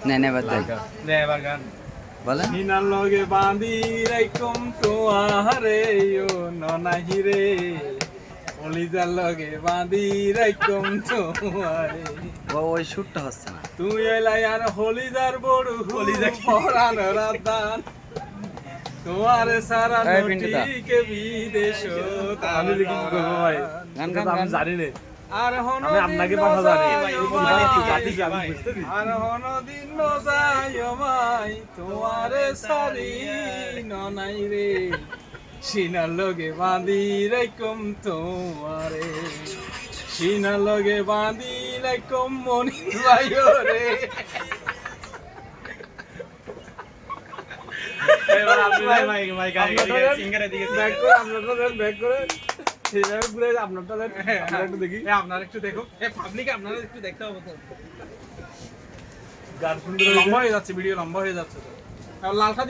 নে নে বাদ বলেন নিনার লগে বাঁধি রাইকম তোয়ারে ও ননাহি রে অলিজার লগে বাঁধি রাইকম তোয়ারে ওই শুটটা হচ্ছে না তুই এলাই আর হলিদার বড় হলিদা পরান রাতান তোমারে সারা এই পিন্টুদা। নটিকে বিদেশ আমি দেখি কি করবো ভাই গান কিন্তু গান আমি গান জানি না আর হন আমি আপনাকে ভাষা জানি জাতি আমি বুঝতেছি আর হন দিন নজায় মাই তোমারে সারি ননাই রে সিনার লগে বাঁধি রাইকম তোমারে সিনার লগে বাঁধি রাইকম মনি ভাইও রে এবার আপনি ভাই, ভাই ভাই আপনারটা দেন। সিঙ্গারে দিকে ব্যাক করে আপনারটা দেন ব্যাক করে সেইভাবে ঘুরে আপনারটা দেন আমরা একটু দেখি আপনারা একটু দেখো পাবলিক আপনারা একটু দেখতে হবে তো গান সুন্দর লম্বা হয়ে যাচ্ছে ভিডিও লম্বা হয়ে যাচ্ছে তো লালটা